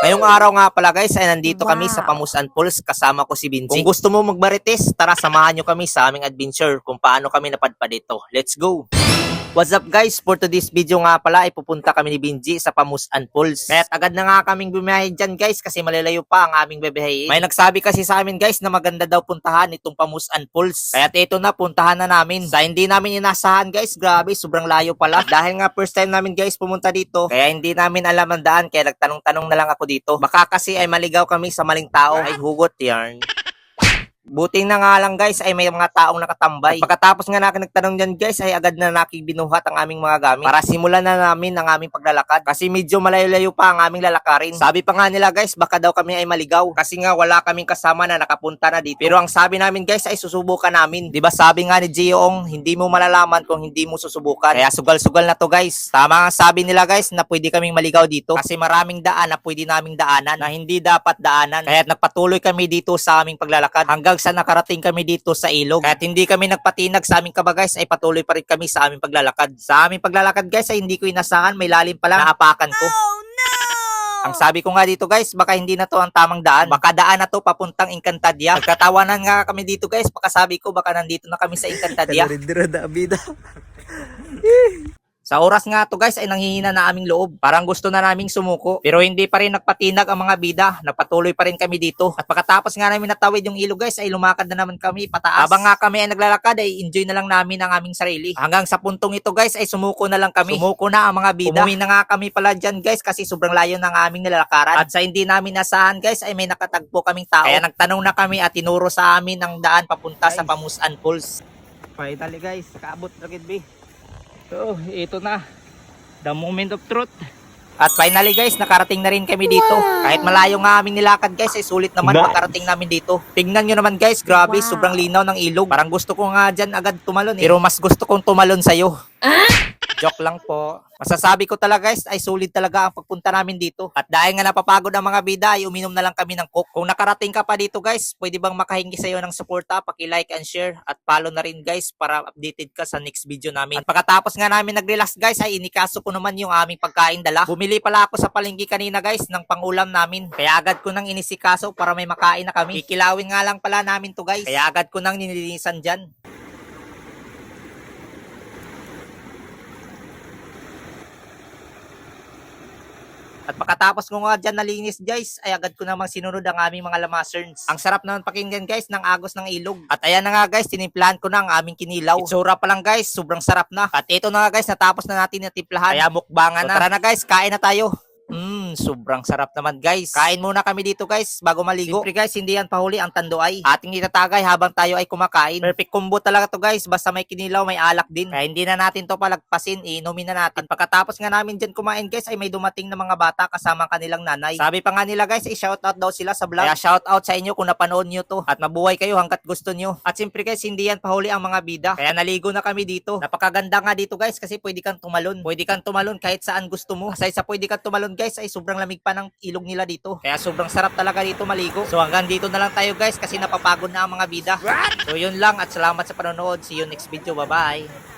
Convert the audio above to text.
Ngayong araw nga pala guys ay nandito kami sa Pamusan Falls kasama ko si Binji. Kung gusto mo magbarites, tara samahan nyo kami sa aming adventure kung paano kami napadpad dito. Let's go! What's up guys? For today's video nga pala ay pupunta kami ni Binji sa Pamusan Falls. Kaya agad na nga kaming bumiyahe dyan guys kasi malalayo pa ang aming bebehayin. May nagsabi kasi sa amin guys na maganda daw puntahan itong Pamusan Falls. Kaya ito na puntahan na namin. Sa hindi namin inasahan guys, grabe sobrang layo pala. Dahil nga first time namin guys pumunta dito, kaya hindi namin alam ang daan kaya nagtanong-tanong na lang ako dito. Baka kasi ay maligaw kami sa maling tao ay hugot yarn. Buting na nga lang guys ay may mga taong nakatambay. At pagkatapos nga natin nagtanong dyan guys ay agad na nakibinuhat ang aming mga gamit para simulan na namin ang aming paglalakad kasi medyo malayo-layo pa ang aming lalakarin. Sabi pa nga nila guys baka daw kami ay maligaw kasi nga wala kaming kasama na nakapunta na dito. Pero ang sabi namin guys ay susubukan namin. Diba sabi nga ni Gioong hindi mo malalaman kung hindi mo susubukan. Kaya sugal-sugal na to guys. Tama nga sabi nila guys na pwede kaming maligaw dito kasi maraming daan na pwede naming daanan na hindi dapat daanan. Kaya nagpatuloy kami dito sa aming paglalakad hanggang sa nakarating kami dito sa ilog. Kahit hindi kami nagpatinag sa aming kaba guys ay patuloy pa rin kami sa aming paglalakad. Sa aming paglalakad guys ay hindi ko inasahan may lalim pala naapakan ko. Oh, no! Ang sabi ko nga dito guys baka hindi na to ang tamang daan. Baka daan na to papuntang Encantadia. Nagkatawanan nga kami dito guys baka sabi ko baka nandito na kami sa Encantadia. Sa oras nga to guys ay nanghihina na aming loob. Parang gusto na naming sumuko. Pero hindi pa rin nagpatinag ang mga bida. Napatuloy pa rin kami dito. At pagkatapos nga namin natawid yung ilog guys ay lumakad na naman kami pataas. Habang nga kami ay naglalakad ay enjoy na lang namin ang aming sarili. Hanggang sa puntong ito guys ay sumuko na lang kami. Sumuko na ang mga bida. Umuwi na nga kami pala dyan guys kasi sobrang layo ng aming nilalakaran. At sa hindi namin nasahan guys ay may nakatagpo kaming tao. Kaya nagtanong na kami at tinuro sa amin ang daan papunta sa Pamusan Falls. Finally guys, kaabot na gid. So, ito na. The moment of truth. At finally guys, nakarating na rin kami dito. Kahit malayo nga aming nilakad guys, ay sulit naman pagkarating namin dito. Tingnan nyo naman guys, grabe, sobrang linaw ng ilog. Parang gusto ko nga dyan agad tumalon Pero mas gusto kong tumalon sa'yo. Joke lang po. Masasabi ko talaga guys, ay solid talaga ang pagpunta namin dito. At dahil nga napapagod ang mga bida, ay uminom na lang kami ng coke. Kung nakarating ka pa dito guys, pwede bang makahingi sa'yo ng suporta, paki-like and share. At follow na rin guys para updated ka sa next video namin. At pagkatapos nga namin nag-relax guys, ay inikaso ko naman yung aming pagkain dala. Bumili pala ako sa palengke kanina guys ng pangulam namin. Kaya agad ko nang inisikaso para may makain na kami. Kikilawin nga lang pala namin to guys. Kaya agad ko nang nilinisan dyan. At pagkatapos ko nga dyan nalinis guys, ay agad ko namang sinunod ang aming mga lamaserns. Ang sarap naman pakinggan guys ng agos ng ilog. At ayan na nga guys, tinimplahan ko na ang aming kinilaw. Itsura pa lang guys, sobrang sarap na. At ito na nga guys, natapos na natin na timplahan. Kaya mukbangan na. Tara na guys, kain na tayo. Sobrang sarap naman guys. Kain muna kami dito guys bago maligo. Siyempre guys, hindi yan pahuli ang tanduay. Ating itatagay habang tayo ay kumakain. Perfect combo talaga to guys. Basta may kinilaw, may alak din. Kaya hindi na natin to palagpasin, inumin na natin. At pagkatapos nga namin dyan kumain guys, ay may dumating na mga bata kasama kanilang nanay. Sabi pa nga nila guys, i-shoutout daw sila sa vlog. Kaya shoutout sa inyo kung napanood nyo to. At mabuhay kayo hanggat gusto nyo. At siyempre guys, hindi yan pahuli ang mga bida. Kaya naligo na kami dito. Napakaganda nga dito guys kasi pwede kang tumalon. Pwede kang tumalon kahit saan gusto mo. Aside sa pwede kang tumalon guys, ay sobrang lamig pa ng ilog nila dito. Kaya sobrang sarap talaga dito maligo. So hanggang dito na lang tayo guys kasi napapagod na ang mga bida. So yun lang at salamat sa panonood. See you next video. Bye bye.